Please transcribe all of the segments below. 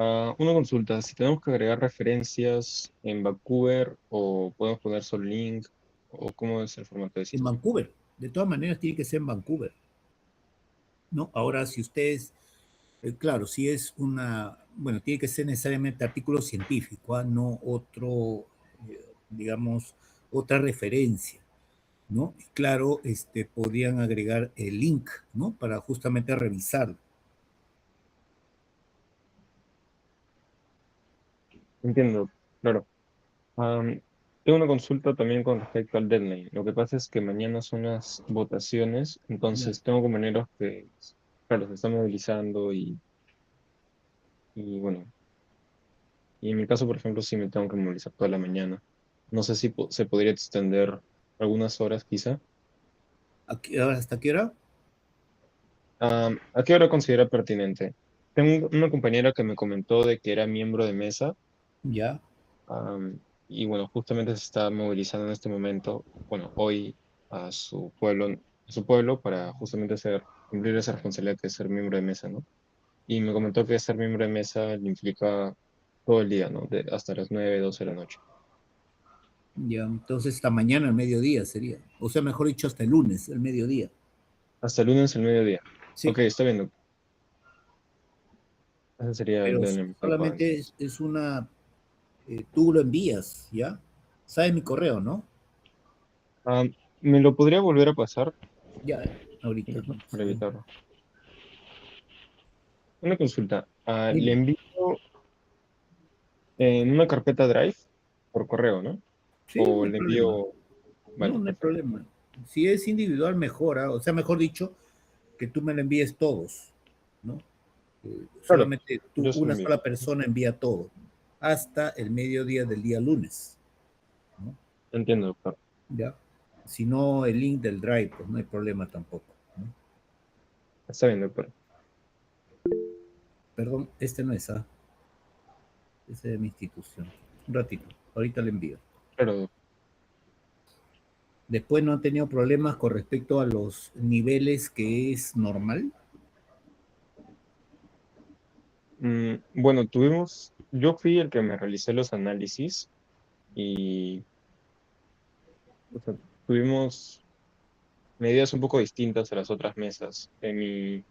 Una consulta, si tenemos que agregar referencias en Vancouver o podemos poner solo link o cómo es el formato de En esto. Vancouver. De todas maneras, tiene que ser en Vancouver, ¿no? Ahora, si ustedes, claro, si es bueno, tiene que ser necesariamente artículo científico, ¿ah? No otro, digamos, otra referencia, ¿no? Y claro, podrían agregar el link, ¿no? Para justamente revisarlo. Entiendo, claro. Tengo una consulta también con respecto al deadline. Lo que pasa es que mañana son las votaciones, Ya. entonces tengo compañeros que, claro, se están movilizando y bueno, y en mi caso, por ejemplo, sí me tengo que movilizar toda la mañana. No sé si se podría extender algunas horas quizá. ¿Hasta qué hora? ¿A qué hora considera pertinente? Tengo una compañera que me comentó de que era miembro de mesa, Ya. y bueno, justamente se está movilizando en este momento, bueno, hoy a su pueblo para justamente cumplir esa responsabilidad que es ser miembro de mesa, ¿no? Y me comentó que ser miembro de mesa le implica todo el día, ¿no? Hasta las 9 12 de la noche. Ya, entonces hasta mañana al mediodía sería. O sea, mejor dicho, hasta el lunes, al mediodía. Hasta el lunes el mediodía. Sí, Ok, está bien, doctor. Ese sería el pero deadline tal cual, solamente entonces. es tú lo envías, ¿ya? ¿Sabes mi correo, no? Ah, ¿Me lo podría volver a pasar? Ya, ahorita. Ajá, para evitarlo. Una consulta. Le Dime. envío en una carpeta Drive por correo, ¿no? Sí, no O hay le problema. envío. No, Vale, no hay perfecto. problema. Si es individual, mejor, ¿ah? O sea, mejor dicho, que tú me lo envíes todos, ¿no? Claro, Solamente tú, yo se lo una envío. sola persona envía todo, hasta el mediodía del día lunes, ¿no? Entiendo, doctor. Ya. Si no, el link del Drive, pues no hay problema tampoco, ¿no? Está bien, doctor. Perdón, este no es, ese es de mi institución. Un ratito, ahorita le envío. Claro, Después no han tenido problemas con respecto a los niveles que es normal. Bueno, yo fui el que me realicé los análisis y o sea, tuvimos medidas un poco distintas a las otras mesas. En mi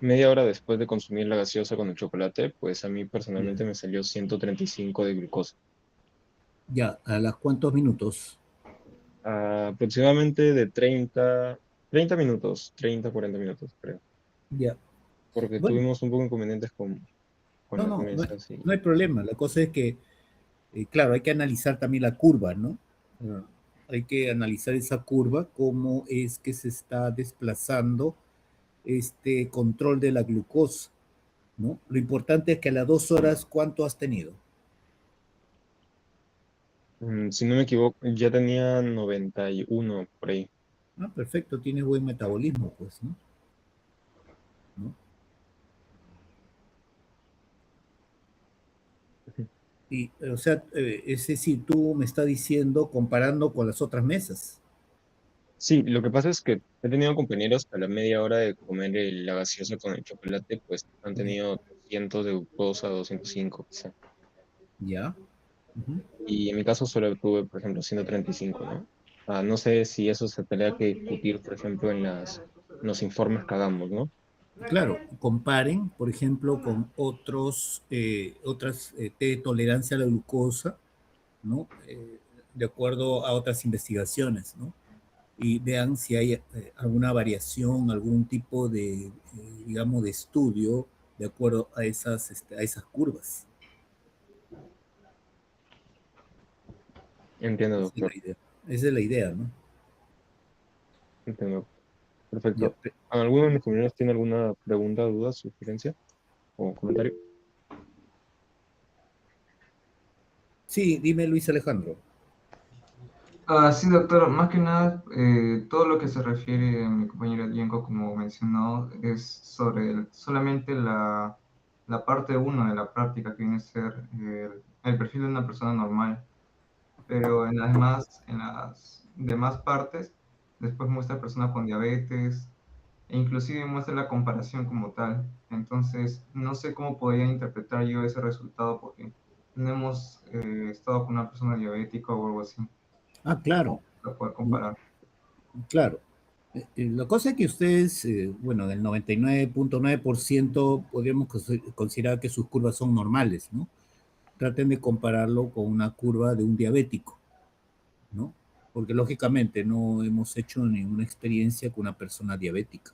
media hora después de consumir la gaseosa con el chocolate, pues a mí personalmente me salió 135 de glucosa. Ya, ¿a las cuántos minutos? Aproximadamente de 30 minutos, 40 minutos, creo. Ya. Porque Bueno, tuvimos un poco inconvenientes con no, las no, no, mesas y... no hay problema. La cosa es que, claro, hay que analizar también la curva, ¿no? Ah, hay que analizar esa curva, cómo es que se está desplazando este control de la glucosa, ¿no? Lo importante es que a las 2 horas, ¿cuánto has tenido? Si no me equivoco, ya tenía 91 por ahí. Ah, perfecto, tienes buen metabolismo, pues, ¿no? ¿No? Y, o sea, es decir, tú me estás diciendo comparando con las otras mesas. Sí, lo que pasa es que he tenido compañeros que a la media hora de comer la gaseosa con el chocolate, pues han tenido 200 de glucosa, 205 quizá. Ya. Ujú. Y en mi caso solo tuve, por ejemplo, 135, ¿no? No sé si eso se tendría que discutir, por ejemplo, en los informes que hagamos, ¿no? Claro, comparen, por ejemplo, con otras de tolerancia a la glucosa, ¿no? De acuerdo a otras investigaciones, ¿no? Y vean si hay alguna variación, algún tipo de, digamos, de estudio de acuerdo a esas curvas. Entiendo, Esa es doctor. la idea. Esa es la idea, ¿no? Entiendo. Ya. Perfecto. ¿Alguno de mis compañeros tiene alguna pregunta, duda, sugerencia o comentario? Sí, dime Luis Alejandro. Sí, doctor, más que nada, todo lo que se refiere a mi compañero Yenko, como mencionó, es sobre solamente la parte uno de la práctica, que viene a ser el perfil de una persona normal, pero en las demás partes, después muestra personas con diabetes, e inclusive muestra la comparación como tal. Entonces, no sé cómo podría interpretar yo ese resultado porque no hemos estado con una persona diabética o algo así Ah, claro, para poder ¿no? comparar. Claro. La cosa es que ustedes, bueno, del 99.9% podríamos considerar que sus curvas son normales, ¿no? Traten de compararlo con una curva de un diabético, ¿no? Porque lógicamente no hemos hecho ninguna experiencia con una persona diabética,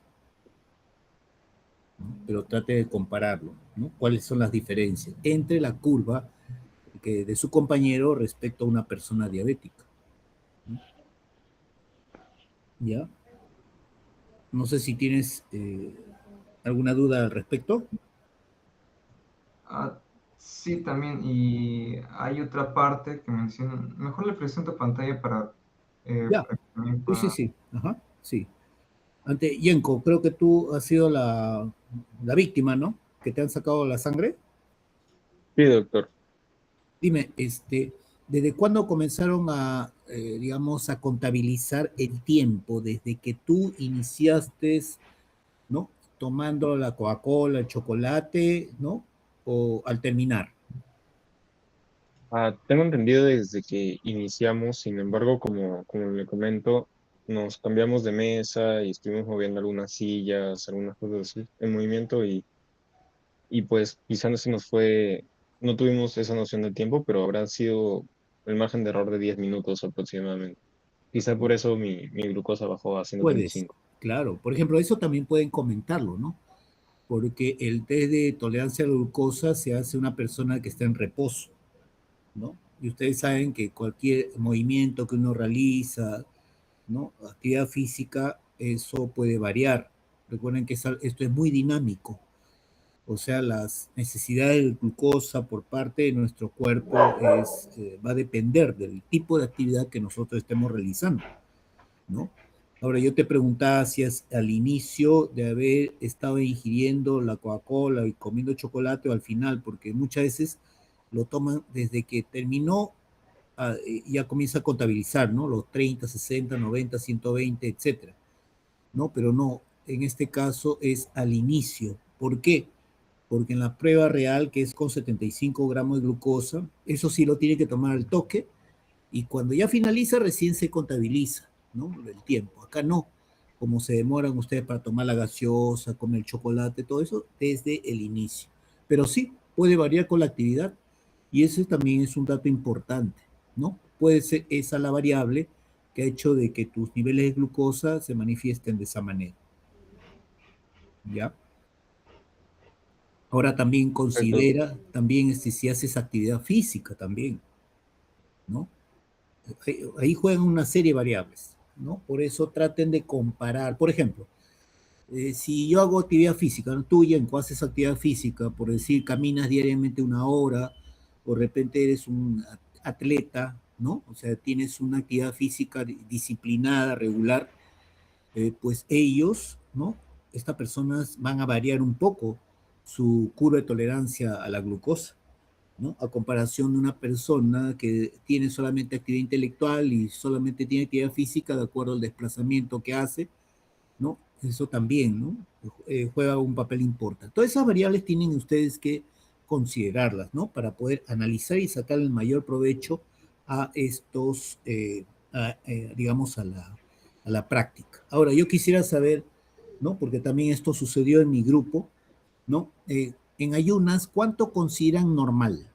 ¿no? Pero trate de compararlo, ¿no? ¿Cuáles son las diferencias entre la curva de su compañero respecto a una persona diabética? ¿No? ¿Ya? No sé si tienes alguna duda al respecto. Ah, sí, también, y hay otra parte que mencionan, mejor le presento pantalla Ya, para que también sí, sí, pueda... sí, ajá, sí. Ante Yenko, creo que tú has sido la víctima, ¿no? Que te han sacado la sangre. Sí, doctor. Dime, ¿desde cuándo comenzaron a, digamos, a contabilizar el tiempo? Desde que tú iniciaste, ¿no? Tomando la Coca-Cola, el chocolate, ¿no? O al terminar. Tengo entendido desde que iniciamos, sin embargo, como le comento, nos cambiamos de mesa y estuvimos moviendo algunas sillas, algunas cosas así en movimiento y pues quizá no se nos fue, no tuvimos esa noción de tiempo, pero habrá sido el margen de error de 10 minutos aproximadamente. Quizá por eso mi glucosa bajó a ciento treinta y Puedes, cinco. claro. Por ejemplo, eso también pueden comentarlo, ¿no? Porque el test de tolerancia a la glucosa se hace una persona que está en reposo, ¿no? Y ustedes saben que cualquier movimiento que uno realiza, ¿no? Actividad física, eso puede variar. Recuerden que esto es muy dinámico, o sea, las necesidades de glucosa por parte de nuestro cuerpo va a depender del tipo de actividad que nosotros estemos realizando, ¿no? Ahora, yo te preguntaba si es al inicio de haber estado ingiriendo la Coca-Cola y comiendo chocolate o al final, porque muchas veces lo toman desde que terminó, ya comienza a contabilizar, ¿no? Los 30, 60, 90, 120, etcétera, ¿no? Pero no, en este caso es al inicio. ¿Por qué? Porque en la prueba real, que es con 75 gramos de glucosa, eso sí lo tiene que tomar al toque y cuando ya finaliza recién se contabiliza, ¿no? El tiempo. Acá no, como se demoran ustedes para tomar la gaseosa, comer el chocolate, todo eso desde el inicio. Pero sí, puede variar con la actividad y ese también es un dato importante, ¿no? Puede ser esa la variable que ha hecho de que tus niveles de glucosa se manifiesten de esa manera, ¿ya? Ahora también Perfecto. considera, también si haces actividad física también, ¿no? Ahí juegan una serie de variables, ¿no? Por eso traten de comparar. Por ejemplo, si yo hago actividad física, ¿no? Tú, Yenko, haces actividad física, por decir, caminas diariamente 1 hora, o de repente eres un atleta, ¿no? O sea, tienes una actividad física disciplinada, regular, pues ellos, ¿no? Estas personas van a variar un poco su curva de tolerancia a la glucosa, ¿no? A comparación de una persona que tiene solamente actividad intelectual y solamente tiene actividad física de acuerdo al desplazamiento que hace, ¿no? Eso también, ¿no? Juega un papel importante. Todas esas variables tienen ustedes que considerarlas, ¿no? Para poder analizar y sacar el mayor provecho a estos, digamos, a la práctica. Ahora, yo quisiera saber, ¿no? Porque también esto sucedió en mi grupo, ¿no? En ayunas, ¿cuánto consideran normal?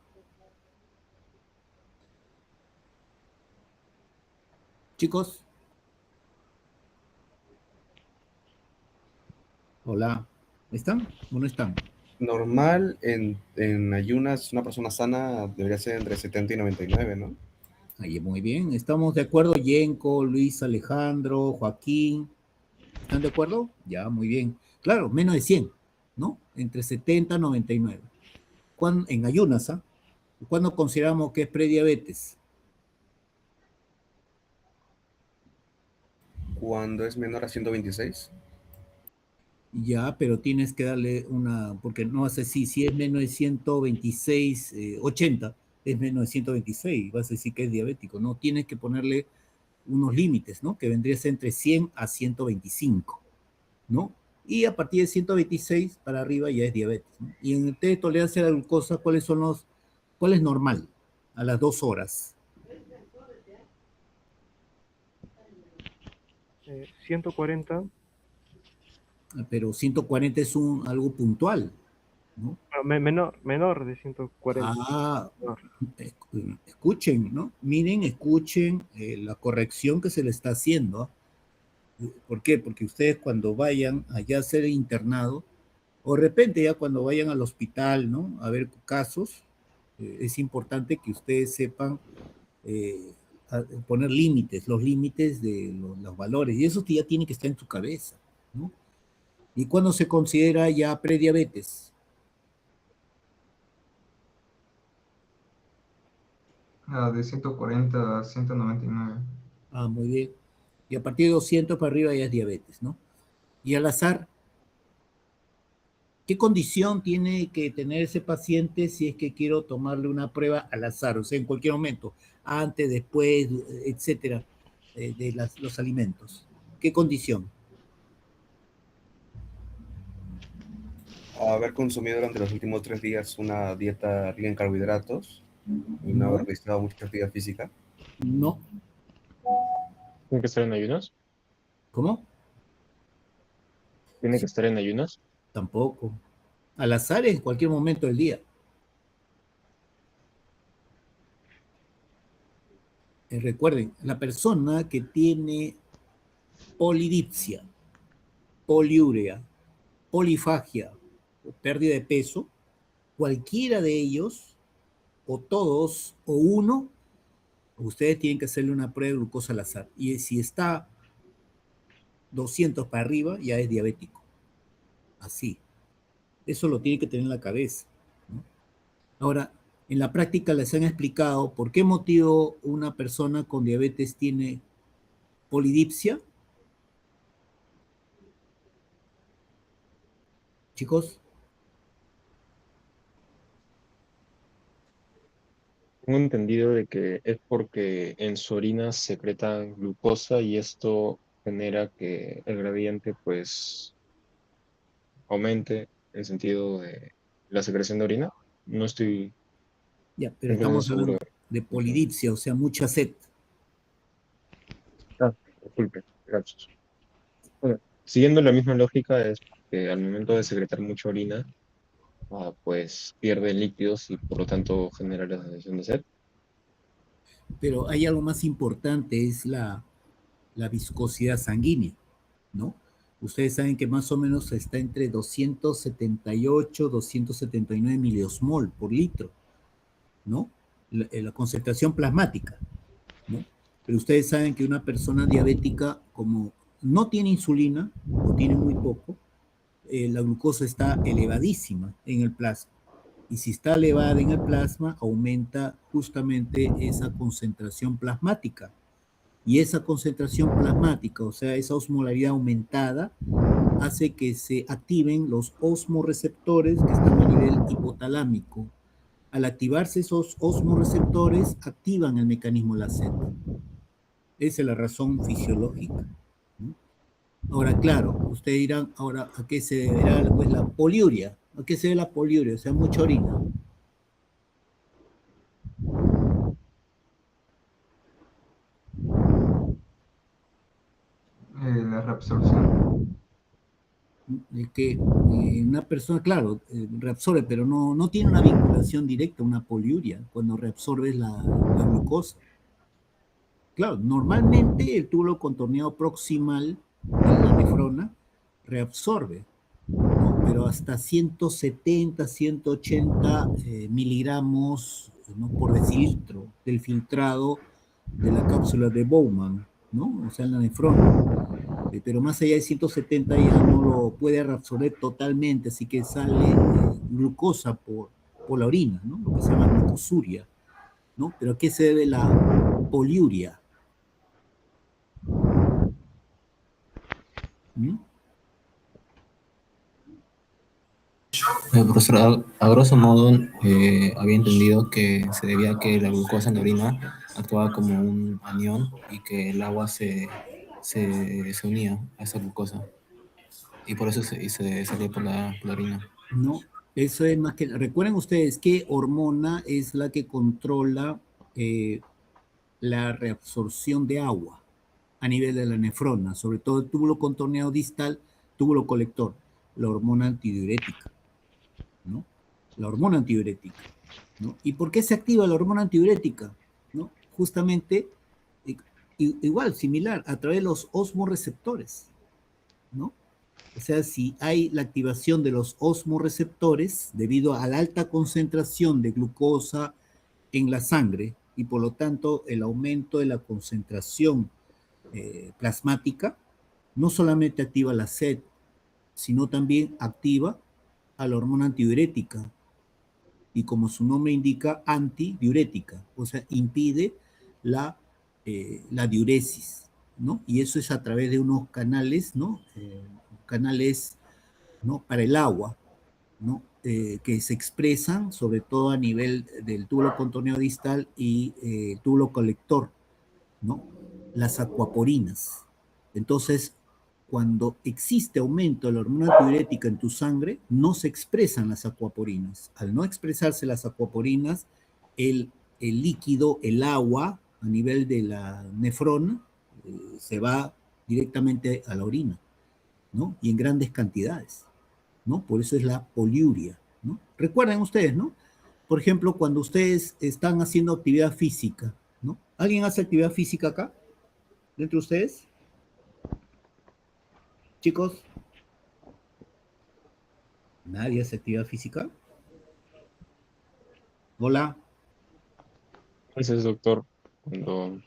Chicos, hola, ¿están o no están? Normal en ayunas, una persona sana debería ser entre 70 y 99, ¿no? Ahí, muy bien. ¿Estamos de acuerdo? Yenko, Luis, Alejandro, Joaquín. ¿Están de acuerdo? Ya, muy bien. Claro, menos de 100, ¿no? Entre 70 y 99. En ayunas, ¿ah? ¿Cuándo consideramos que es prediabetes? Cuando es menor a 126. Ya, pero tienes que darle porque no vas a decir, si es menos de 126, 80, es menos de 126, vas a decir que es diabético, ¿no? Tienes que ponerle unos límites, ¿no? Que vendría a ser entre 100 a 125, ¿no? y a partir de 126 para arriba ya es diabetes, ¿no? Y en el test de tolerancia a la glucosa, ¿cuál es normal? A las 2 horas. 140. Pero 140 es algo puntual, ¿no? Menor de 140. Ah, Menor. escuchen, ¿no? Miren, escuchen la corrección que se le está haciendo. ¿Por qué? Porque ustedes cuando vayan allá a ser internado, o de repente ya cuando vayan al hospital, ¿no? A ver casos, es importante que ustedes sepan poner límites, los límites de los valores, y eso ya tiene que estar en su cabeza, ¿no? ¿Y cuándo se considera ya prediabetes? De 140 a 199. Ah, muy bien. Y a partir de 200 para arriba ya es diabetes, ¿no? Y al azar, ¿qué condición tiene que tener ese paciente si es que quiero tomarle una prueba al azar? O sea, en cualquier momento, antes, después, etcétera, de los alimentos. ¿Qué condición? Haber consumido durante los últimos 3 días una dieta rica en carbohidratos y no haber realizado mucha actividad física. No. ¿Tiene que estar en ayunas? ¿Cómo? ¿Tiene que estar en ayunas? Tampoco. Al azar en cualquier momento del día. Recuerden, la persona que tiene polidipsia, poliuria, polifagia o pérdida de peso, cualquiera de ellos, o todos, o uno, ustedes tienen que hacerle una prueba de glucosa al azar. Y si está 200 para arriba, ya es diabético. Así. Eso lo tiene que tener en la cabeza, ¿no? Ahora, en la práctica les han explicado por qué motivo una persona con diabetes tiene polidipsia. Chicos, Tengo entendido de que es porque en su orina secreta glucosa y esto genera que el gradiente pues aumente el sentido de la secreción de orina. No estoy ya, pero 100% estamos seguro hablando de de eso. polidipsia, o sea, mucha sed. Ah, disculpe, gracias. Bueno, siguiendo la misma lógica es que al momento de secretar mucha orina, pues pierde líquidos y por lo tanto genera la sensación de sed. Pero hay algo más importante, es la viscosidad sanguínea, ¿no? Ustedes saben que más o menos está entre 278, 279 miliosmol por litro, ¿no? La concentración plasmática, ¿no? Pero ustedes saben que una persona diabética, como no tiene insulina o tiene muy poco, la glucosa está elevadísima en el plasma. Y si está elevada en el plasma, aumenta justamente esa concentración plasmática. Y esa concentración plasmática, o sea, esa osmolaridad aumentada, hace que se activen los osmoreceptores que están a nivel hipotalámico. Al activarse esos osmoreceptores, activan el mecanismo de la sed. Esa es la razón fisiológica, ¿no? Ahora, claro, ustedes dirán, ahora, ¿a qué se deberá pues, la poliuria? ¿A qué se debe la poliuria? O sea, mucha orina. La reabsorción. Que una persona, claro, reabsorbe, pero no tiene una vinculación directa a una poliuria cuando reabsorbes la glucosa. Claro, normalmente el túbulo contorneado proximal de la nefrona reabsorbe, ¿no? Pero hasta 170, 180 miligramos, ¿no? Por decilitro del filtrado de la cápsula de Bowman, ¿no? O sea, en la nefrona. Pero más allá de 170 ya no lo puede reabsorber totalmente, así que sale glucosa por la orina, ¿no? Lo que se llama glucosuria, ¿no? Pero ¿a qué se debe la poliuria? ¿Mm? Profesor, a grosso modo, había entendido que se debía a que la glucosa en la orina actuaba como un anión y que el agua se unía a esa glucosa. y por eso se sale por la orina. No, eso es más que... Recuerden ustedes qué hormona es la que controla la reabsorción de agua a nivel de la nefrona, sobre todo el túbulo contorneado distal, túbulo colector, la hormona antidiurética, ¿no? La hormona antidiurética, ¿no? ¿Y por qué se activa la hormona antidiurética? ¿No? Justamente, igual, similar, a través de los osmoreceptores, ¿no? O sea, si hay la activación de los osmoreceptores debido a la alta concentración de glucosa en la sangre y por lo tanto el aumento de la concentración plasmática, no solamente activa la sed, sino también activa a la hormona antidiurética y como su nombre indica, antidiurética, o sea, impide la diuresis, ¿no? Y eso es a través de unos canales, ¿no? Canales, ¿no? Para el agua, ¿no? Que se expresan sobre todo a nivel del túbulo contorneado distal y el túbulo colector, ¿no? Las acuaporinas. Entonces, cuando existe aumento de la hormona antidiurética en tu sangre, no se expresan las acuaporinas. Al no expresarse las acuaporinas, el líquido, el agua, a nivel de la nefrona, se va directamente a la orina, ¿no? Y en grandes cantidades, ¿no? Por eso es la poliuria, ¿no? Recuerden ustedes, ¿no? Por ejemplo, cuando ustedes están haciendo actividad física, ¿no? ¿Alguien hace actividad física acá? ¿Dentro de ustedes? Chicos, ¿nadie hace actividad física? Hola. Gracias, doctor. Cuando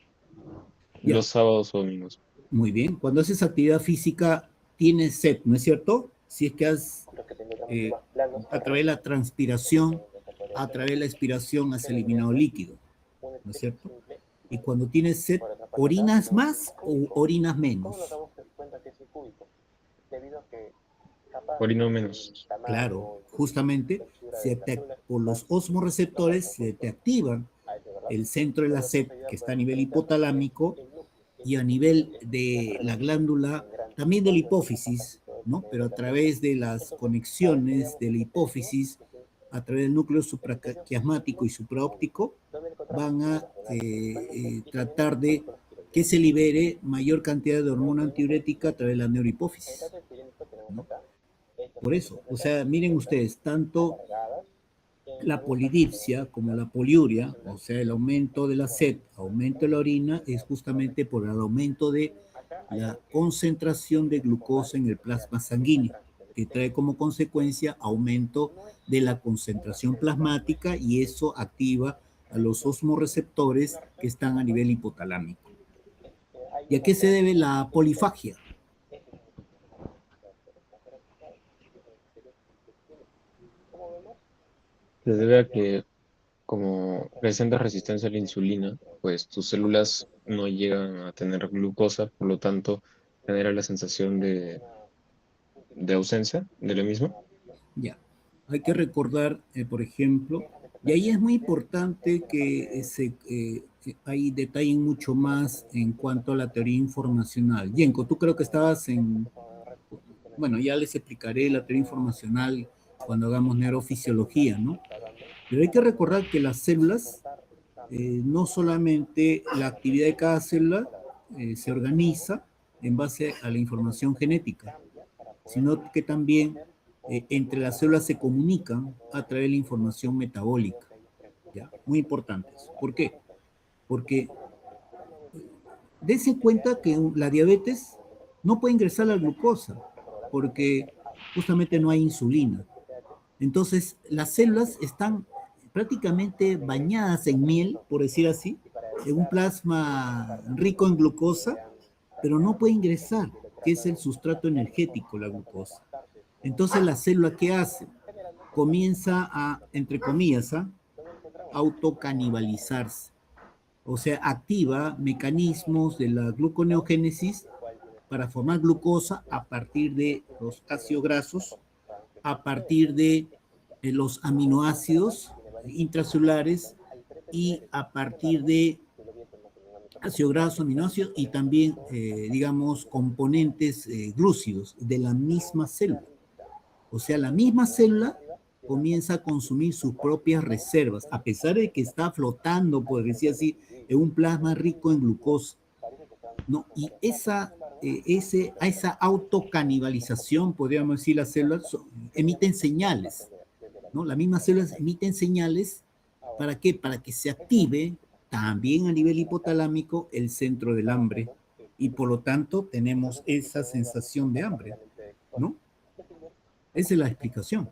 Ya. los sábados o domingos. Muy bien. Cuando haces actividad física, tienes sed, ¿no es cierto? Si es que has, a través de la transpiración, a través de la expiración, has eliminado líquido, ¿no es cierto? Y cuando tienes sed, ¿orinas más o orinas menos? Orino menos. Claro, justamente por los osmoreceptores se te activan el centro de la sed, que está a nivel hipotalámico, y a nivel de la glándula, también de la hipófisis, ¿no? Pero a través de las conexiones de la hipófisis, a través del núcleo supraquiasmático y supraóptico, van a tratar de que se libere mayor cantidad de hormona antidiurética a través de la neurohipófisis, ¿no? Por eso, o sea, miren ustedes, tanto la polidipsia como la poliuria, o sea, el aumento de la sed, aumento de la orina, es justamente por el aumento de la concentración de glucosa en el plasma sanguíneo, que trae como consecuencia aumento de la concentración plasmática y eso activa a los osmoreceptores que están a nivel hipotalámico. ¿Y a qué se debe la polifagia? Se debe a que como presenta resistencia a la insulina, pues tus células no llegan a tener glucosa, por lo tanto genera la sensación de ausencia de la misma. Ya, hay que recordar, por ejemplo, y ahí es muy importante que ahí detallen mucho más en cuanto a la teoría informacional. Yenko, tú creo que estabas bueno, ya les explicaré la teoría informacional cuando hagamos neurofisiología, ¿no? Pero hay que recordar que las células, no solamente la actividad de cada célula se organiza en base a la información genética, sino que también entre las células se comunican a través de la información metabólica. ¿Ya? Muy importante eso. ¿Por qué? Porque dense cuenta que la diabetes no puede ingresar la glucosa, porque justamente no hay insulina. Entonces, las células están prácticamente bañadas en miel, por decir así, en un plasma rico en glucosa, pero no puede ingresar, que es el sustrato energético, la glucosa. Entonces la célula, ¿qué hace? Comienza a, entre comillas, autocanibalizarse. O sea, activa mecanismos de la gluconeogénesis para formar glucosa a partir de los ácidos grasos, a partir de los aminoácidos intracelulares y a partir de ácido graso, aminoácidos y también, digamos, componentes glúcidos de la misma célula. O sea, la misma célula comienza a consumir sus propias reservas, a pesar de que está flotando, por decir así, en un plasma rico en glucosa, ¿no? Y a esa autocanibalización, podríamos decir, las células emiten señales, ¿no? Las mismas células emiten señales, ¿para qué? Para que se active también a nivel hipotalámico el centro del hambre y por lo tanto tenemos esa sensación de hambre, ¿no? Esa es la explicación.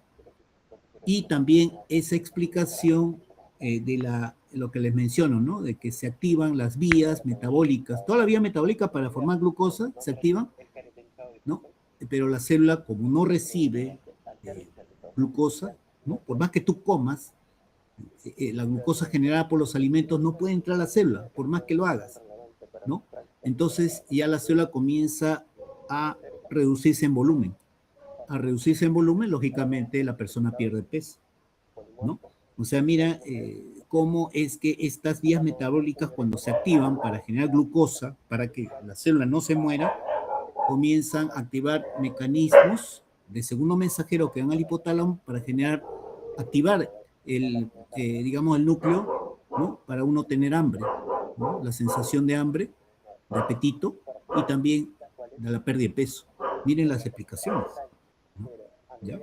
Y también esa explicación de lo que les menciono, ¿no? De que se activan las vías metabólicas, toda la vía metabólica para formar glucosa se activan, ¿no? Pero la célula, como no recibe glucosa, ¿no? Por más que tú comas, la glucosa generada por los alimentos no puede entrar a la célula, por más que lo hagas, ¿no? Entonces ya la célula comienza a reducirse en volumen. A reducirse en volumen, lógicamente la persona pierde peso, ¿no? O sea, mira cómo es que estas vías metabólicas cuando se activan para generar glucosa, para que la célula no se muera, comienzan a activar mecanismos de segundo mensajero que van al hipotálamo para activar digamos, el núcleo, ¿no? Para uno tener hambre, ¿no? La sensación de hambre, de apetito y también de la pérdida de peso. Miren las explicaciones, ¿no? ¿Ya?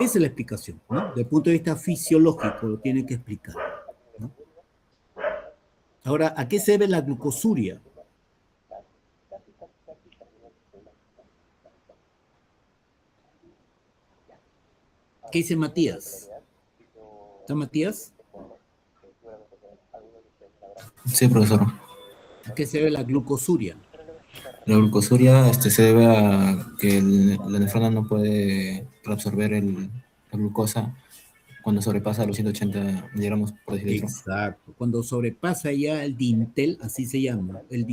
Esa es la explicación, ¿no? Desde el punto de vista fisiológico lo tiene que explicar, ¿no? Ahora, ¿a qué se debe la glucosuria? ¿Qué dice Matías? ¿Está Matías? Sí, profesor. ¿A qué se debe la glucosuria? La glucosuria se debe a que la nefrona no puede reabsorber la glucosa cuando sobrepasa los 180 miligramos por decilitro. Exacto. Cuando sobrepasa ya el dintel, así se llama, el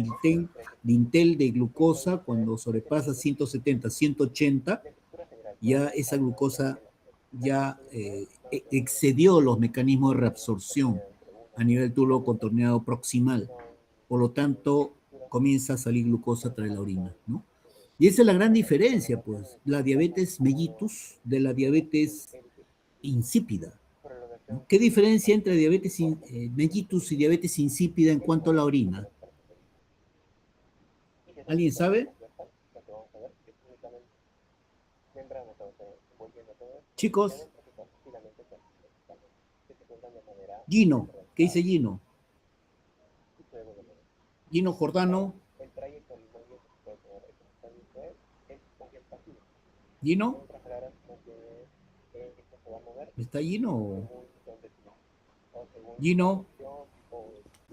dintel de glucosa, cuando sobrepasa 170, 180, ya esa glucosa ya excedió los mecanismos de reabsorción a nivel túbulo contorneado proximal. Por lo tanto, comienza a salir glucosa a través de la orina, ¿no? Y esa es la gran diferencia, pues, la diabetes mellitus de la diabetes insípida, ¿no? ¿Qué diferencia entre diabetes mellitus y diabetes insípida en cuanto a la orina? ¿Alguien sabe? Chicos. Gino, ¿qué dice Gino? Gino Jordano. ¿Gino? ¿Está Gino? Gino.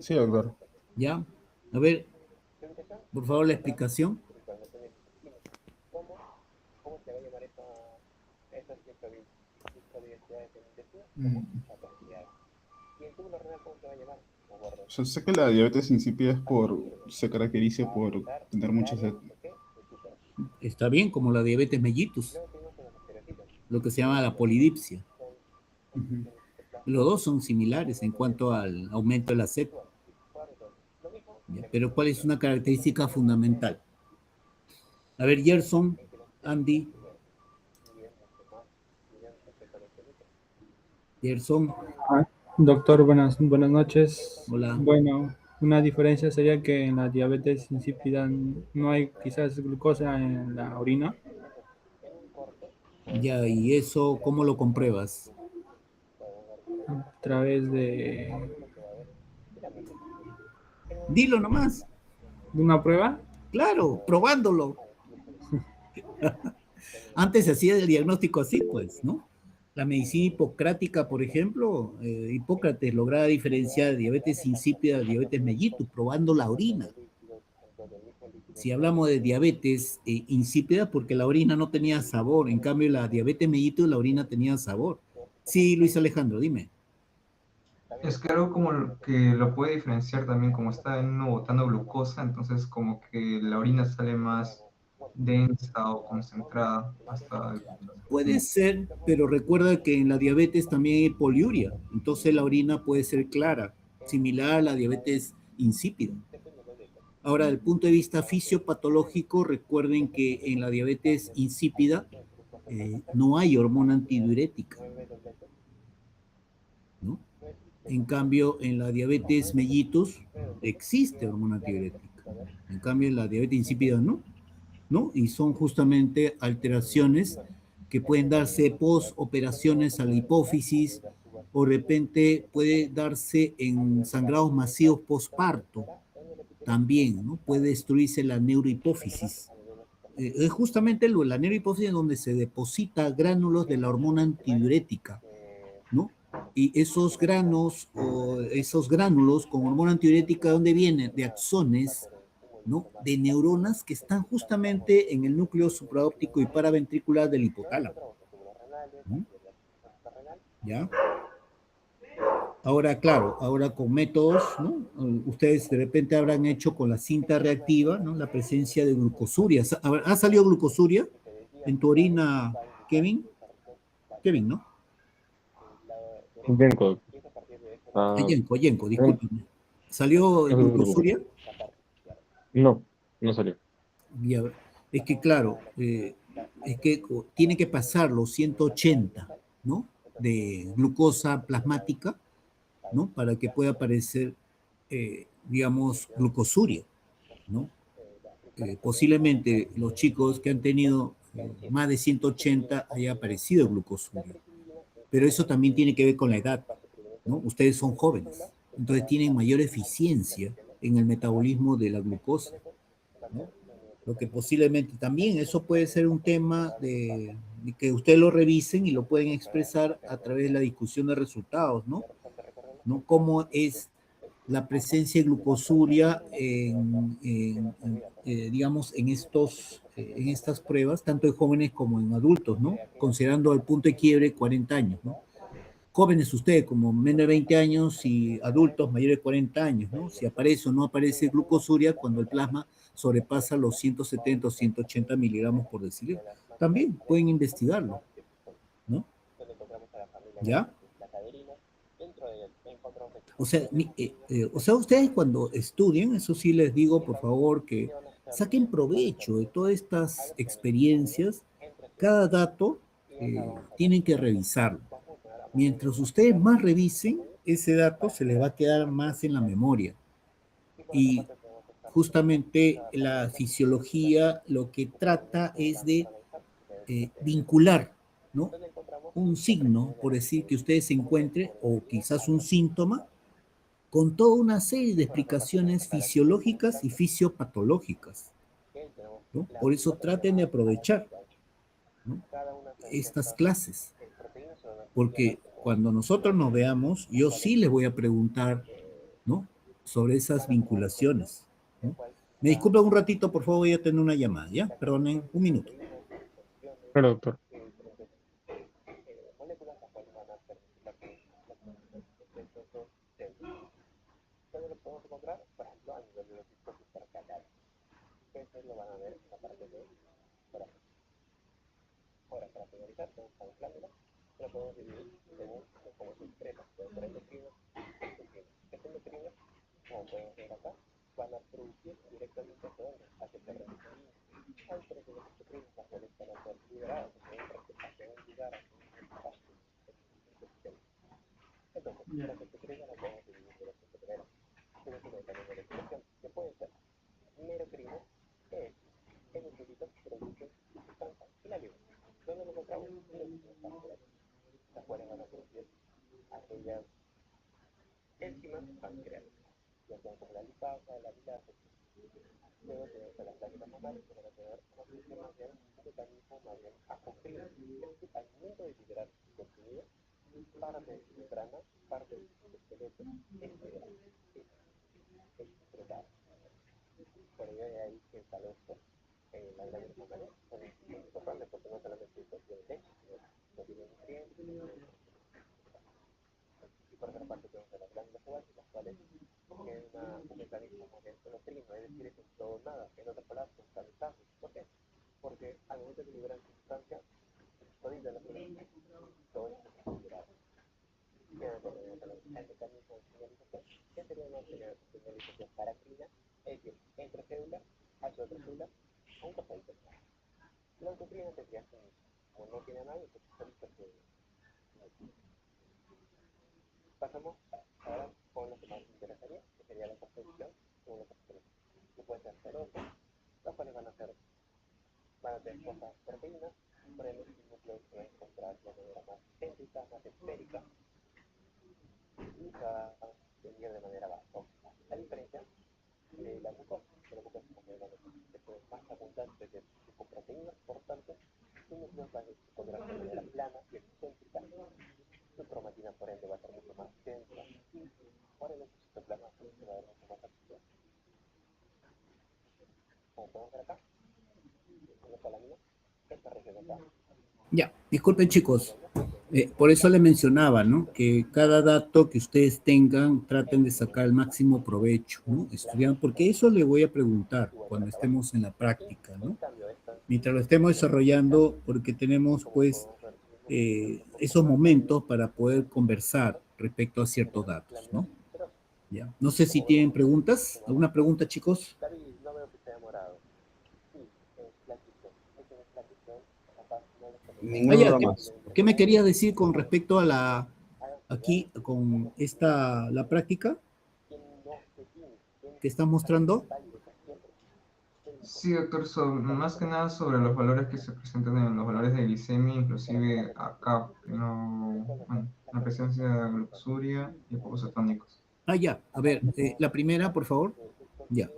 Sí, doctor. ¿Ya? A ver, por favor, la explicación. Yo sé que la diabetes insípida se caracteriza por tener mucha sed. Está bien, como la diabetes mellitus, lo que se llama la polidipsia. Los dos son similares en cuanto al aumento de la sed. Pero ¿cuál es una característica fundamental? A ver, Gerson, Andy. Gerson. Doctor, buenas noches. Hola. Bueno, una diferencia sería que en la diabetes insípida no hay quizás glucosa en la orina. Ya, ¿y eso cómo lo compruebas? A través de... Dilo nomás. ¿De una prueba? Claro, probándolo. Antes se hacía el diagnóstico así, pues, ¿no? La medicina hipocrática, por ejemplo, Hipócrates lograba diferenciar diabetes insípida de diabetes mellitus probando la orina. Si hablamos de diabetes insípida, porque la orina no tenía sabor, en cambio la diabetes mellitus, la orina tenía sabor. Sí, Luis Alejandro, dime. Es que algo como que lo puede diferenciar también, como está uno botando glucosa, entonces como que la orina sale más densa o concentrada hasta el... Puede ser, pero recuerda que en la diabetes también hay poliuria, entonces la orina puede ser clara, similar a la diabetes insípida. Ahora, desde el punto de vista fisiopatológico, recuerden que en la diabetes insípida no hay hormona antidiurética, ¿no? En cambio, en la diabetes mellitus existe hormona antidiurética. En cambio, en la diabetes insípida no, ¿no? Y son justamente alteraciones que pueden darse post operaciones a la hipófisis o de repente puede darse en sangrados masivos postparto también, ¿no? Puede destruirse la neurohipófisis. Es justamente la neurohipófisis donde se deposita gránulos de la hormona antidiurética, ¿no? Y esos granos o esos gránulos con hormona antidiurética, ¿dónde vienen? De axones, ¿no? De neuronas que están justamente en el núcleo supraóptico y paraventricular del hipotálamo. ¿No? ¿Ya? Ahora, claro, ahora con métodos, ¿no? Ustedes de repente habrán hecho con la cinta reactiva, ¿no? La presencia de glucosuria. ¿Ha salido glucosuria en tu orina, Kevin? Kevin, ¿no? Yenko. Ah, Yenko, discúlpame. ¿Salió no se preocupe. glucosuria? No, no salió. Ya, es que claro, es que tiene que pasar los 180, ¿no? De glucosa plasmática, ¿no? Para que pueda aparecer, digamos, glucosuria, ¿no? Posiblemente los chicos que han tenido más de 180 haya aparecido glucosuria, pero eso también tiene que ver con la edad, ¿no? Ustedes son jóvenes, entonces tienen mayor eficiencia en el metabolismo de la glucosa, ¿no? Lo que posiblemente también eso puede ser un tema de que ustedes lo revisen y lo pueden expresar a través de la discusión de resultados, ¿no? ¿No? Cómo es la presencia de glucosuria digamos, en estas pruebas, tanto en jóvenes como en adultos, ¿no? Considerando el punto de quiebre 40 años, ¿no? Jóvenes ustedes, como menos de 20 años y adultos mayores de 40 años, ¿no? Si aparece o no aparece glucosuria cuando el plasma sobrepasa los 170 o 180 miligramos por decilitro. También pueden investigarlo, ¿no? ¿Ya? O sea, ustedes cuando estudien, eso sí les digo, por favor, que saquen provecho de todas estas experiencias. Cada dato tienen que revisarlo. Mientras ustedes más revisen, ese dato se les va a quedar más en la memoria. Y justamente la fisiología lo que trata es de vincular, ¿no? Un signo, por decir que ustedes se encuentren, o quizás un síntoma, con toda una serie de explicaciones fisiológicas y fisiopatológicas, ¿no? Por eso traten de aprovechar, ¿no? Estas clases, porque cuando nosotros nos veamos, yo sí les voy a preguntar, ¿no? Sobre esas vinculaciones, ¿no? Me disculpan un ratito, por favor, voy a tener una llamada, ¿ya? Perdonen, un minuto. Claro, doctor. Ya, disculpen chicos, por eso le mencionaba, ¿no? Que cada dato que ustedes tengan, traten de sacar el máximo provecho, ¿no? Estudian, porque eso le voy a preguntar cuando estemos en la práctica, ¿no? Mientras lo estemos desarrollando, porque tenemos, pues, esos momentos para poder conversar respecto a ciertos datos, ¿no? Ya. No sé si tienen preguntas. ¿Alguna pregunta, chicos? Ninguna duda ¿qué, más. qué me querías decir con respecto a aquí, con la práctica que estás mostrando? Sí, doctor, más que nada sobre los valores que se presentan en los valores de glicemia, inclusive acá, bueno, la presencia de glucosuria y pocos cetónicos. Ya. A ver, la primera, por favor. Ya.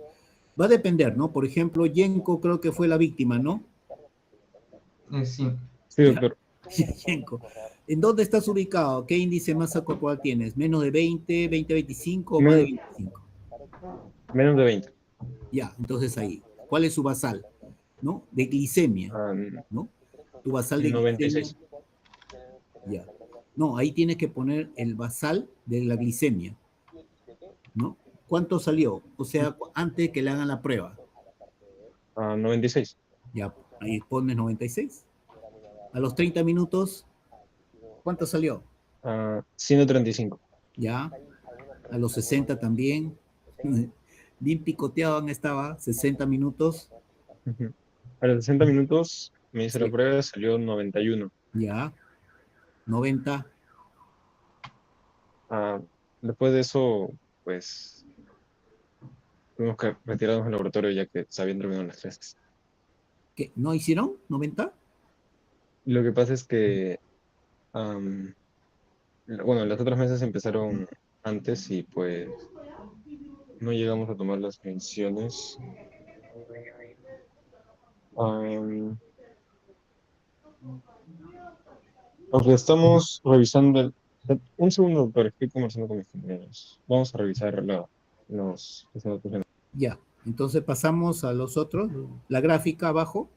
Va a depender, ¿no? Por ejemplo, Yenko creo que fue la víctima, ¿no? Sí. Sí, Ya. doctor. Yenko. ¿En dónde estás ubicado? ¿Qué índice de masa corporal tienes? ¿Menos de 20, 20, 25 o más de 25? Menos de 20. Ya, entonces ahí. ¿Cuál es su basal? ¿No? De glicemia, Ah, ¿no? Tu basal de glicemia. 96. Ya. No, ahí tienes que poner el basal de la glicemia, ¿no? ¿Cuánto salió? O sea, antes que le hagan la prueba. 96. Ya, ahí pones 96. A los 30 minutos, ¿cuánto salió? 135. Ya. A los 60 también. Bien picoteado estaba, 60 minutos. Ujú. A los 60 minutos me hice la Sí. prueba, salió 91. Ya. 90. Después de eso, pues tuvimos que retirarnos del laboratorio ya que se habían terminado las clases. ¿Qué? ¿No hicieron 90? Lo que pasa es que, am, bueno, las otras mesas empezaron antes y pues no llegamos a tomar las mediciones. Am, Aunque estamos revisando un segundo, doctor, estoy conversando con mis compañeros. Vamos a revisar los datos. Ya. Entonces pasamos a los otros. La gráfica abajo.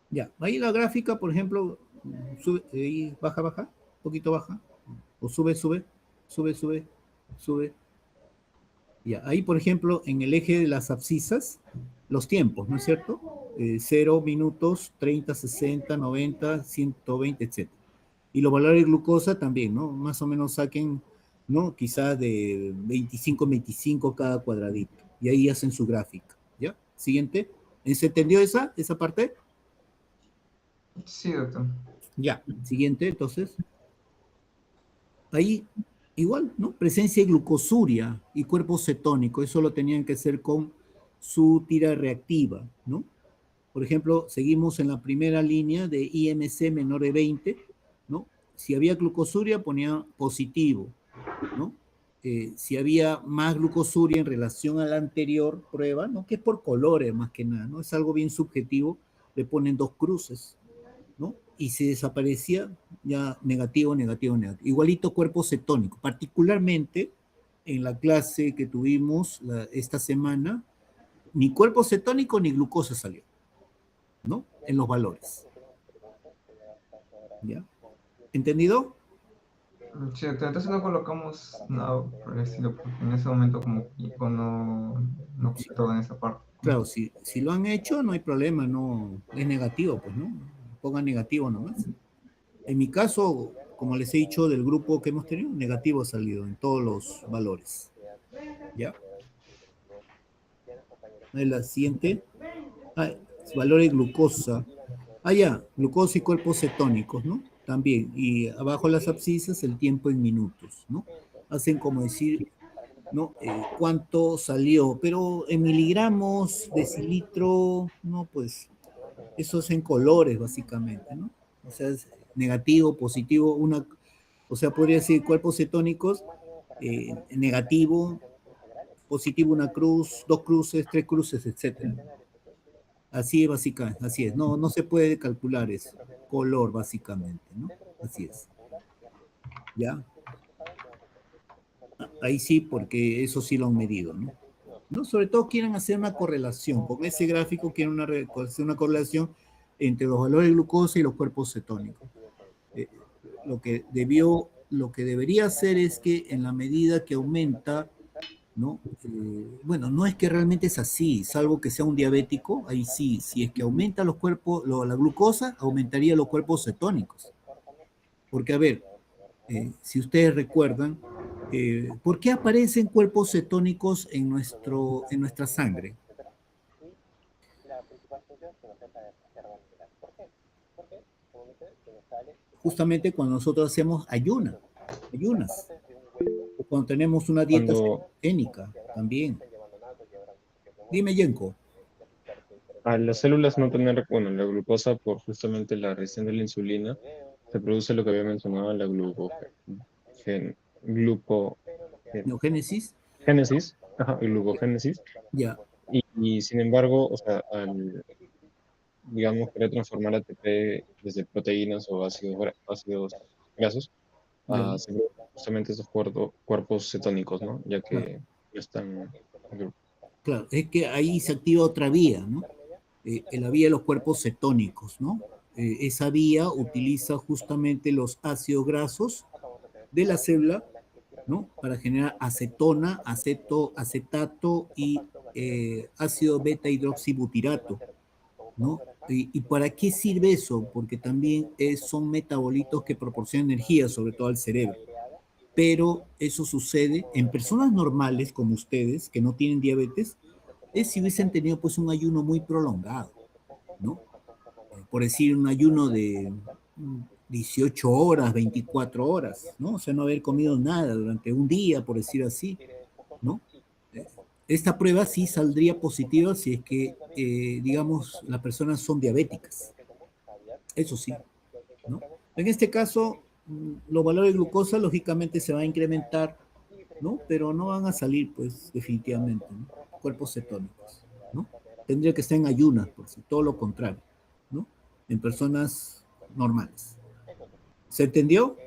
Ya. Ahí la gráfica, por ejemplo, sube, ahí, baja, baja, un poquito baja. O sube, sube, sube, sube, sube. Ya. Ahí, por ejemplo, en el eje de las abscisas, los tiempos, ¿no es cierto? 0 minutos, 30, 60, 90, 120, etc. Y los valores de glucosa también, ¿no? Más o menos saquen, ¿no? Quizás de 25 en 25 cada cuadradito. Y ahí hacen su gráfica, ¿ya? Siguiente. ¿Se entendió esa parte? Sí, doctor. Ya. Siguiente, entonces. Ahí, igual, ¿no? Presencia de glucosuria y cuerpo cetónico. Eso lo tenían que hacer con su tira reactiva, ¿no? Por ejemplo, seguimos en la primera línea de IMC menor de 20, ¿no? Si había glucosuria, ponía positivo, ¿no? Si había más glucosuria en relación a la anterior prueba, ¿no? Que es por colores más que nada, ¿no? Es algo bien subjetivo, le ponen 2 cruces, ¿no? Y si desaparecía, ya negativo, negativo, negativo. Igualito cuerpo cetónico, particularmente en la clase que tuvimos esta semana, ni cuerpo cetónico ni glucosa salió, ¿no? En los valores. ¿Ya? ¿Entendido? Sí, doctor, entonces no colocamos nada por el estilo, porque en ese momento como Kiko no Sí. todo en esa parte. Claro, si lo han hecho, no hay problema, no es negativo, pues, ¿no? Pongan negativo nomás. En mi caso, como les he dicho, del grupo que hemos tenido, negativo ha salido en todos los valores. ¿Ya? La siguiente. Ah, valor de glucosa. Ah, ya, glucosa y cuerpos cetónicos, ¿no? También. Y abajo las abscisas, el tiempo en minutos, ¿no? Hacen como decir, ¿no? ¿Cuánto salió? Pero en miligramos, decilitro, no, pues, eso es en colores, básicamente, ¿no? O sea, es negativo, positivo, o sea, podría decir cuerpos cetónicos, negativo, positivo una cruz, dos cruces, tres cruces, etcétera. Así es, básicamente, así es. No, no se puede calcular eso. Color, básicamente, ¿no? Así es. ¿Ya? Ahí sí, porque eso sí lo han medido, ¿no? ¿No? Sobre todo quieren hacer una correlación. Con ese gráfico quieren hacer una correlación entre los valores de glucosa y los cuerpos cetónicos. Lo que debería hacer es que en la medida que aumenta, ¿no? Bueno, no es que realmente es así, salvo que sea un diabético, ahí sí, si es que aumenta los cuerpos, la glucosa, aumentaría los cuerpos cetónicos. Porque, a ver, si ustedes recuerdan, ¿por qué aparecen cuerpos cetónicos en nuestra sangre? Justamente cuando nosotros hacemos ayunas. Cuando tenemos una dieta cetogénica también. Dime, Yenko. A las células no tener, bueno, la glucosa por justamente la reacción de la insulina, se produce lo que había mencionado, la ¿Neogénesis? Glucogénesis. Ya. Y sin embargo, o sea, digamos, querer transformar ATP desde proteínas o ácidos grasos, se producen justamente esos cuerpos cetónicos, ¿no? Ya que no están. Claro, es que ahí se activa otra vía, ¿no? La vía de los cuerpos cetónicos, ¿no? Esa vía utiliza justamente los ácidos grasos de la célula, ¿no? Para generar acetona, acetato y ácido beta hidroxibutirato, ¿no? ¿Y para qué sirve eso? Porque también son metabolitos que proporcionan energía, sobre todo al cerebro. Pero eso sucede en personas normales como ustedes, que no tienen diabetes, es si hubiesen tenido pues un ayuno muy prolongado, ¿no? Por decir, un ayuno de 18 horas, 24 horas, ¿no? O sea, no haber comido nada durante un día, por decir así, ¿no? Esta prueba sí saldría positiva si es que, digamos, las personas son diabéticas. Eso sí, ¿no? En este caso, los valores de glucosa lógicamente se van a incrementar, ¿no? Pero no van a salir, pues, definitivamente, ¿no? Cuerpos cetónicos, ¿no? Tendría que estar en ayunas, por si todo lo contrario, ¿no? En personas normales. ¿Se entendió?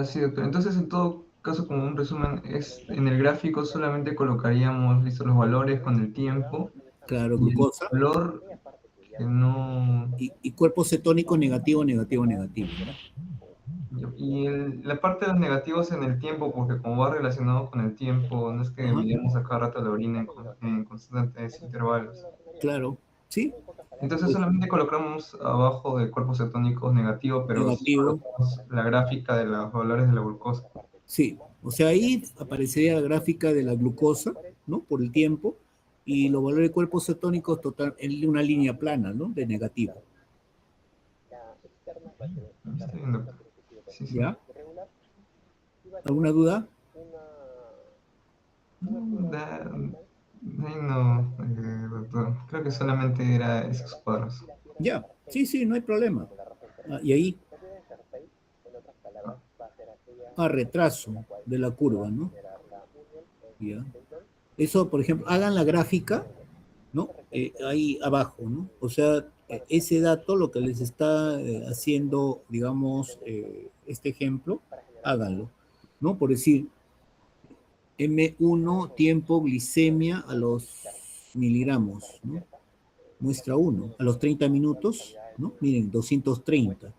Sí, doctor. Entonces, en todo caso, como un resumen, en el gráfico solamente colocaríamos listos los valores con el tiempo. Claro, Y glucosa. el valor que no... Y cuerpo cetónico negativo, negativo, negativo, ¿no? Y la parte de los negativos en el tiempo, porque como va relacionado con el tiempo, no es que miremos a cada rato la orina en constantes intervalos. Claro, sí. Entonces solamente colocamos abajo de cuerpos cetónicos negativo, pero negativo. colocamos la gráfica de los valores de la glucosa. Sí, o sea, ahí aparecería la gráfica de la glucosa, ¿no? Por el tiempo, y los valores de cuerpos cetónicos total, en una línea plana, ¿no? De negativo. Está bien, doctor. Sí, sí. ¿Ya? ¿Alguna duda? No, doctor. Creo que solamente era esos cuadros. Ya, sí, no hay problema. Y ahí, retraso de la curva, ¿no? Ya. Eso, por ejemplo, hagan la gráfica, ¿no? Ahí abajo, ¿no? O sea, ese dato, lo que les está haciendo, digamos, este ejemplo, háganlo, ¿no? Por decir, M1, tiempo, glicemia a los miligramos, ¿no? Muestra 1, a los 30 minutos, ¿no? Miren, 230.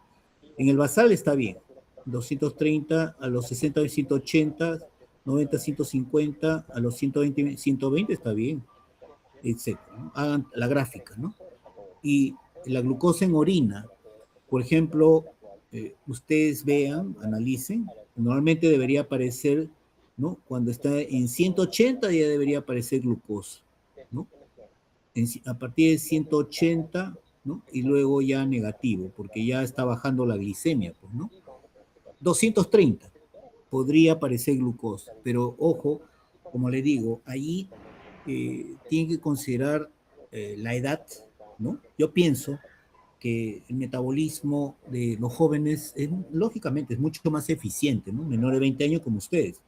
En el basal está bien, 230, a los 60, 180, 90, 150, a los 120, 120 está bien, etc. ¿no? Hagan la gráfica, ¿no? Y la glucosa en orina, por ejemplo, ustedes vean, analicen, normalmente debería aparecer, ¿no? Cuando está en 180 ya debería aparecer glucosa, ¿no? A partir de 180, ¿no? Y luego ya negativo, porque ya está bajando la glicemia, pues, ¿no? 230 podría aparecer glucosa, pero ojo, como le digo, ahí tienen que considerar la edad, ¿no? Yo pienso que el metabolismo de los jóvenes, lógicamente, es mucho más eficiente, ¿no? Menor de 20 años como ustedes.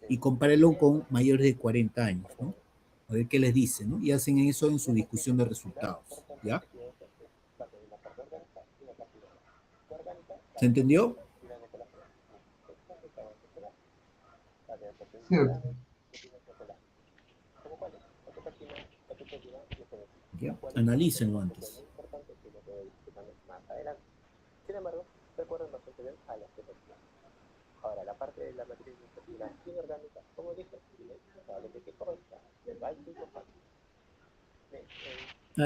Y compárenlo con mayores de 40 años, ¿no? A ver qué les dicen, ¿no? Y hacen eso en su discusión de resultados, ¿ya? ¿Se entendió? Sí, doctor. ¿Ya? Analícenlo antes.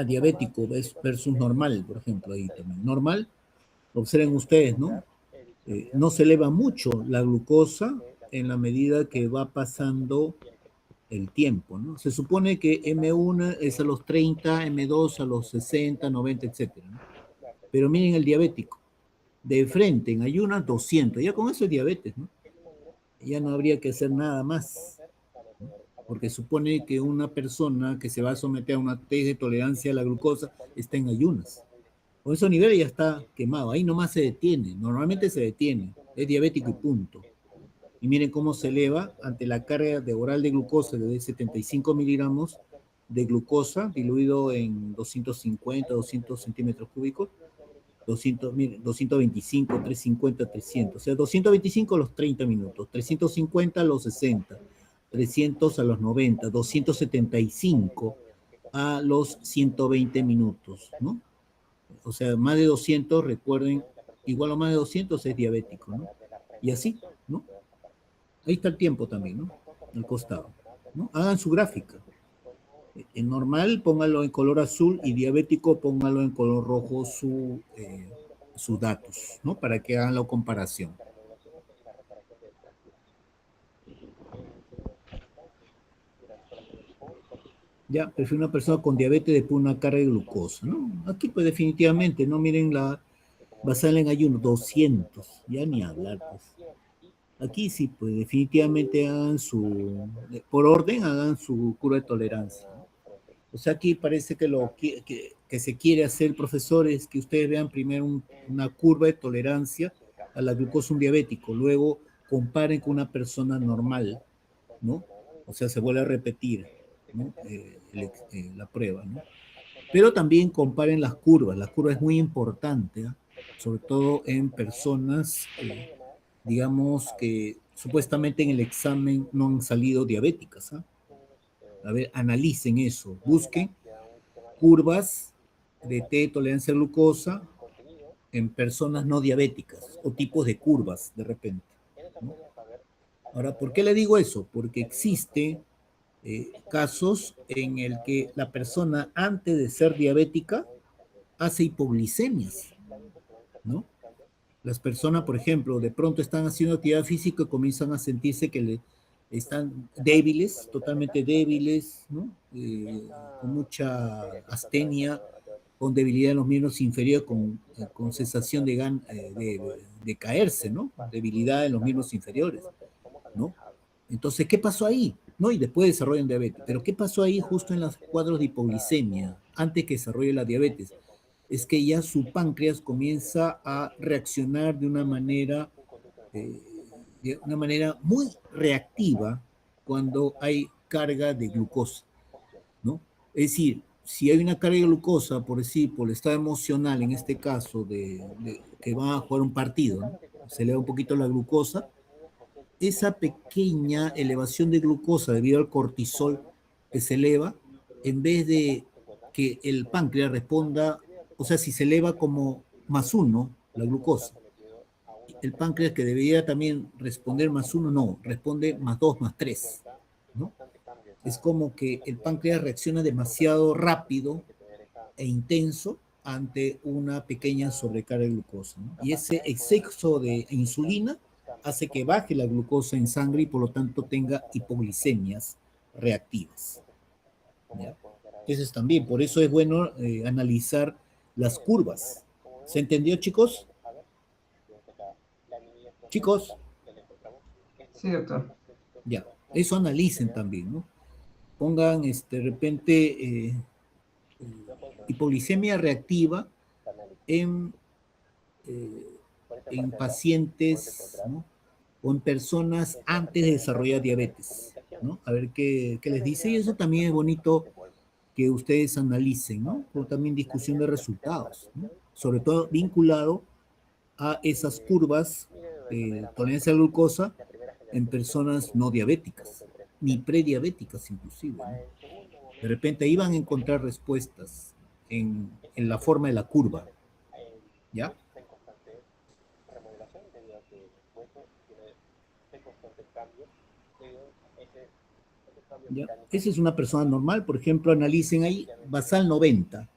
Diabético versus normal, por ejemplo, ahí también. Normal, observen ustedes, ¿no? No se eleva mucho la glucosa en la medida que va pasando el tiempo, ¿no? Se supone que M1 es a los 30, M2 a los 60, 90, etcétera, ¿no? Pero miren el diabético, de frente en ayunas 200, ya con eso es diabetes, ¿no? Ya no habría que hacer nada más, ¿no? Porque supone que una persona que se va a someter a una test de tolerancia a la glucosa está en ayunas. Con esos niveles ya está quemado, ahí nomás se detiene, normalmente se detiene, es diabético y punto. Y miren cómo se eleva ante la carga de oral de glucosa de 75 miligramos de glucosa diluido en 250, 200 centímetros cúbicos, 225, 350, 300. O sea, 225 a los 30 minutos, 350 a los 60, 300 a los 90, 275 a los 120 minutos, ¿no? O sea, más de 200, recuerden, igual o más de 200 es diabético, ¿no? Y así, ¿no? Ahí está el tiempo también, ¿no? Al costado, ¿no? Hagan su gráfica. En normal, póngalo en color azul y diabético, póngalo en color rojo sus datos, ¿no? Para que hagan la comparación. Ya, prefiero una persona con diabetes después de una carga de glucosa, ¿no? Aquí, pues, definitivamente, ¿no? Miren basada en ayuno, 200, ya ni hablar, pues. Aquí sí, pues, definitivamente hagan por orden, hagan su curva de tolerancia, ¿no? O sea, aquí parece que lo que se quiere hacer, profesor, es que ustedes vean primero una curva de tolerancia a la glucosa un diabético, luego comparen con una persona normal, ¿no? O sea, se vuelve a repetir, ¿no? La prueba, ¿no? Pero también comparen las curvas es muy importante, ¿eh? Sobre todo en personas, digamos, que supuestamente en el examen no han salido diabéticas, ¿eh? A ver, analicen eso, busquen curvas de T de tolerancia a glucosa en personas no diabéticas o tipos de curvas de repente, ¿no? Ahora, ¿por qué le digo eso? Porque existe casos en el que la persona antes de ser diabética hace hipoglicemias, ¿no? Las personas, por ejemplo, de pronto están haciendo actividad física y comienzan a sentirse que están débiles, totalmente débiles, ¿no? Con mucha astenia, con debilidad en los miembros inferiores, con sensación de caerse, ¿no? Debilidad en los miembros inferiores, ¿no? Entonces, ¿qué pasó ahí? ¿No? Y después desarrollan diabetes. Pero ¿qué pasó ahí justo en los cuadros de hipoglicemia, antes que desarrolle la diabetes? Es que ya su páncreas comienza a reaccionar eh, de una manera muy reactiva cuando hay carga de glucosa, ¿no? Es decir, si hay una carga de glucosa, por decir, por el estado emocional, en este caso, que van a jugar un partido, ¿no? Se eleva un poquito la glucosa, esa pequeña elevación de glucosa debido al cortisol que se eleva, en vez de que el páncreas responda, o sea, si se eleva como +1 la glucosa, el páncreas que debería también responder +1, no, responde +2, +3, ¿no? Es como que el páncreas reacciona demasiado rápido e intenso ante una pequeña sobrecarga de glucosa, ¿no? Y ese exceso de insulina hace que baje la glucosa en sangre y por lo tanto tenga hipoglicemias reactivas. ¿Ya? Eso es también, por eso es bueno analizar las curvas. ¿Se entendió, chicos? Chicos, Sí, doctor. ya, eso analicen también, ¿no? Pongan de repente hipoglicemia reactiva en, eh, en pacientes, ¿no? O en personas antes de desarrollar diabetes, ¿no? A ver qué les dice, y eso también es bonito que ustedes analicen, ¿no? Pero también discusión de resultados, ¿no? Sobre todo vinculado a esas curvas de tolerancia a la glucosa en personas no diabéticas, ni prediabéticas inclusive, ¿no? De repente ahí van a encontrar respuestas en la forma de la curva, ¿ya? ¿Ya? Esa es una persona normal, por ejemplo, analicen ahí basal 90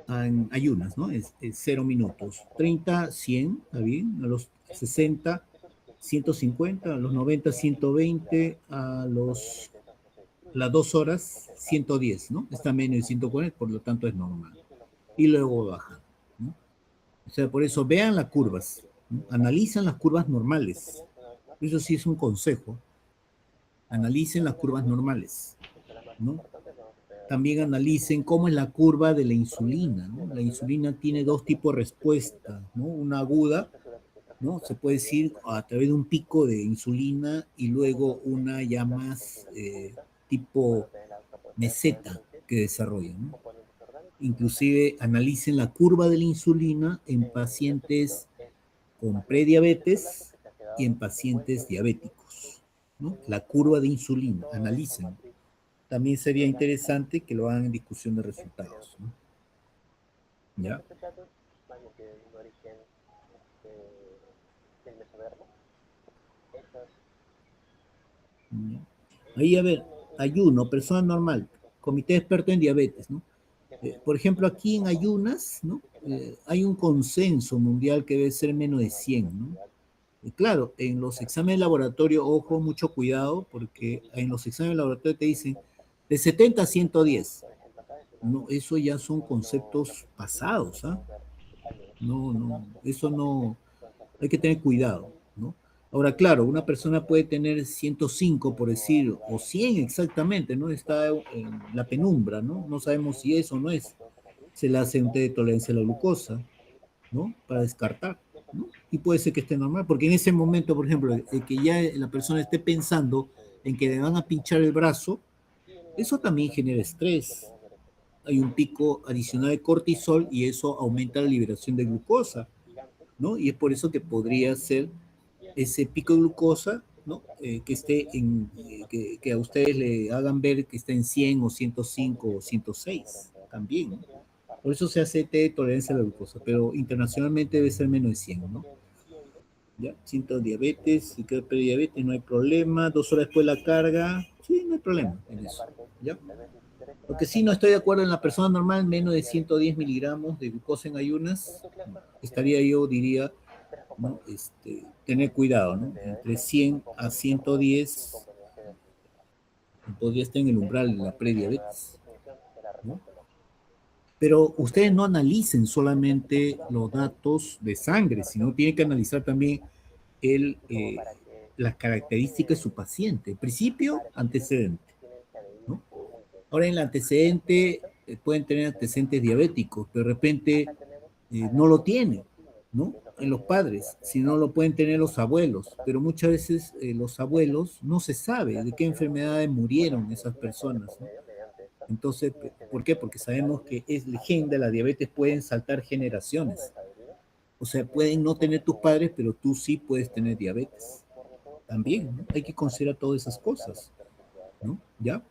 en ayunas, ¿no? Es 0 minutos, 30, 100, ¿está bien? A los 60, 150, a los 90, 120, a las 2 horas, 110, ¿no? Está menos de 140, por lo tanto es normal. Y luego baja, ¿no? O sea, por eso vean las curvas, ¿no? Analizan las curvas normales. Eso sí es un consejo. Analicen las curvas normales, ¿no? También analicen cómo es la curva de la insulina, ¿no? La insulina tiene dos tipos de respuesta, ¿no? Una aguda, ¿no? Se puede decir a través de un pico de insulina y luego una ya más tipo meseta que desarrolla, ¿no? Inclusive analicen la curva de la insulina en pacientes con prediabetes y en pacientes diabéticos, ¿no? La curva de insulina, analicen. También sería interesante que lo hagan en discusión de resultados, ¿no? ¿Ya? Ahí, a ver, ayuno, persona normal, comité experto en diabetes, ¿no? Por ejemplo, aquí en ayunas, ¿no? Hay un consenso mundial que debe ser menos de 100, ¿no? Claro, en los exámenes de laboratorio, ojo, mucho cuidado, porque en los exámenes de laboratorio te dicen de 70 a 110. No, eso ya son conceptos pasados, ¿ah? No, eso no, hay que tener cuidado, ¿no? Ahora, claro, una persona puede tener 105, por decir, o 100 exactamente, ¿no? Está en la penumbra, ¿no? No sabemos si es o no es. Se le hace un test de tolerancia a la glucosa, ¿no? Para descartar, ¿no? Y puede ser que esté normal, porque en ese momento, por ejemplo, que ya la persona esté pensando en que le van a pinchar el brazo, eso también genera estrés. Hay un pico adicional de cortisol y eso aumenta la liberación de glucosa, ¿no? Y es por eso que podría ser ese pico de glucosa, ¿no? Que esté que a ustedes le hagan ver que está en 100 o 105 o 106 también, ¿no? Por eso se hace T de tolerancia a la glucosa, pero internacionalmente debe ser menos de 100, ¿no? ¿Ya? Síntomas diabetes, si queda prediabetes, no hay problema. 2 horas después de la carga, sí, no hay problema en eso, ¿ya? Lo que sí no estoy de acuerdo en la persona normal, menos de 110 miligramos de glucosa en ayunas, estaría yo, diría, ¿no? Tener cuidado, ¿no? Entre 100 a 110 podría estar en el umbral de la prediabetes, ¿no? Pero ustedes no analicen solamente los datos de sangre, sino tienen que analizar también las características de su paciente. En principio, antecedente, ¿no? Ahora en el antecedente pueden tener antecedentes diabéticos, pero de repente no lo tienen, ¿no? En los padres, si no lo pueden tener los abuelos, pero muchas veces los abuelos no se sabe de qué enfermedades murieron esas personas, ¿no? Entonces, ¿por qué? Porque sabemos que es legenda, la diabetes pueden saltar generaciones. O sea, pueden no tener tus padres, pero tú sí puedes tener diabetes. También, ¿no? Hay que considerar todas esas cosas, ¿no? ¿Ya?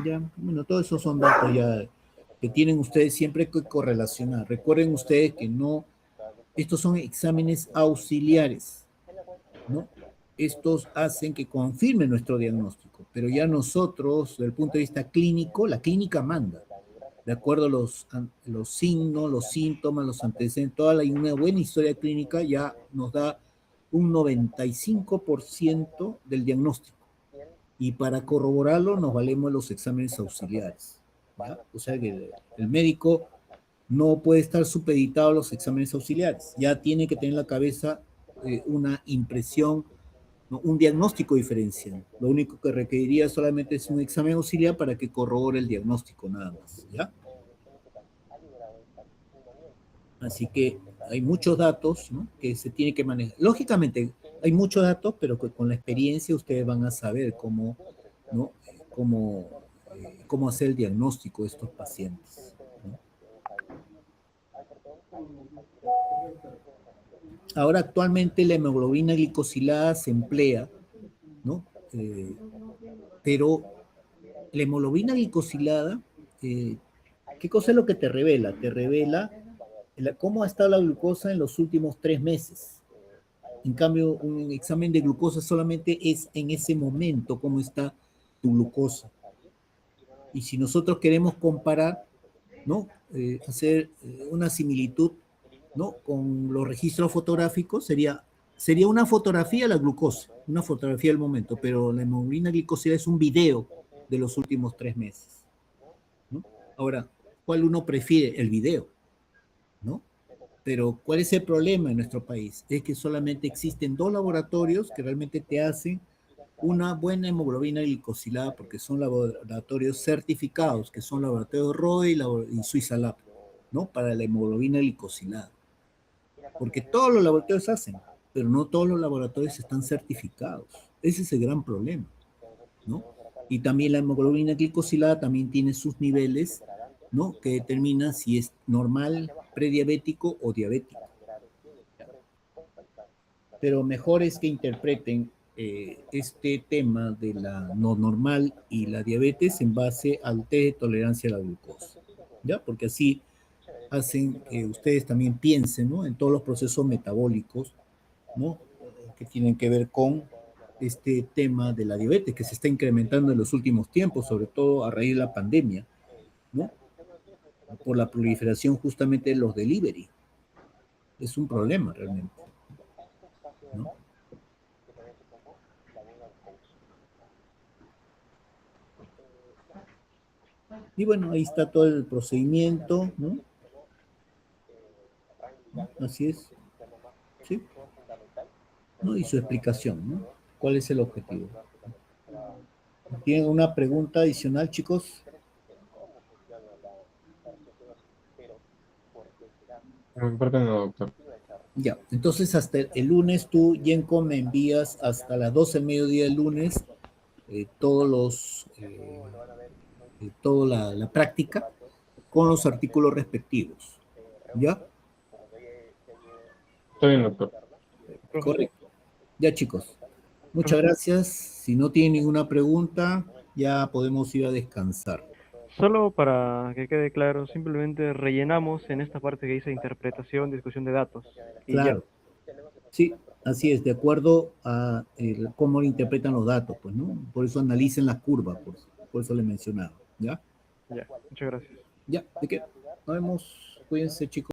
Ya, bueno, todos esos son datos ya que tienen ustedes siempre que correlacionar. Recuerden ustedes que no, estos son exámenes auxiliares, ¿no? estos hacen que confirme nuestro diagnóstico, pero ya nosotros, desde el punto de vista clínico, la clínica manda, de acuerdo a los signos, los síntomas, los antecedentes, una buena historia clínica ya nos da un 95% del diagnóstico. Y para corroborarlo nos valemos los exámenes auxiliares, ¿ya? O sea que el médico no puede estar supeditado a los exámenes auxiliares, ya tiene que tener en la cabeza una impresión, ¿no? Un diagnóstico diferencial. Lo único que requeriría solamente es un examen auxiliar para que corrobore el diagnóstico nada más, ¿ya? Así que hay muchos datos, ¿no?, que se tiene que manejar. Lógicamente, hay muchos datos, pero que con la experiencia ustedes van a saber cómo, ¿no?, cómo hacer el diagnóstico de estos pacientes, ¿no? Ahora, actualmente la hemoglobina glicosilada se emplea, ¿no? Pero la hemoglobina glicosilada, ¿qué cosa es lo que te revela? Te revela cómo ha estado la glucosa en los últimos 3 meses. En cambio, un examen de glucosa solamente es en ese momento cómo está tu glucosa. Y si nosotros queremos comparar, ¿no?, hacer una similitud, ¿no?, con los registros fotográficos, sería una fotografía de la glucosa, una fotografía del momento, pero la hemoglobina glicosilada es un video de los últimos 3 meses, ¿no? Ahora, ¿cuál uno prefiere? El video, ¿no? Pero ¿cuál es el problema en nuestro país? Es que solamente existen 2 laboratorios que realmente te hacen una buena hemoglobina glicosilada, porque son laboratorios certificados, que son laboratorios ROE y Suiza Lab, ¿no?, para la hemoglobina glicosilada. Porque todos los laboratorios hacen, pero no todos los laboratorios están certificados. Ese es el gran problema, ¿no? Y también la hemoglobina glicosilada también tiene sus niveles, ¿no?, que determinan si es normal, prediabético o diabético. Pero mejor es que interpreten este tema de la no normal y la diabetes en base al test de tolerancia a la glucosa, ¿ya? Porque así hacen que ustedes también piensen, ¿no?, en todos los procesos metabólicos, ¿no?, que tienen que ver con este tema de la diabetes, que se está incrementando en los últimos tiempos, sobre todo a raíz de la pandemia, ¿no?, por la proliferación justamente de los delivery. Es un problema realmente, ¿no? Y bueno, ahí está todo el procedimiento, ¿no? Así es, ¿sí? ¿No? Y su explicación, ¿no? ¿Cuál es el objetivo? ¿Tienen una pregunta adicional, chicos? Por mi parte no, doctor. Ya, entonces hasta el lunes tú, Yenko, me envías hasta las 12 del mediodía del lunes toda la práctica con los artículos respectivos, ¿ya? Está bien, doctor. Correcto. Ya, chicos, muchas gracias. Si no tienen ninguna pregunta, ya podemos ir a descansar. Solo para que quede claro, simplemente rellenamos en esta parte que dice interpretación, discusión de datos. Y Claro. Sí, así es, de acuerdo a cómo interpretan los datos, pues, ¿no? Por eso analicen las curvas, por eso le mencionaba, ¿ya? Ya, muchas gracias. Ya, ¿de qué? Nos vemos, cuídense, chicos.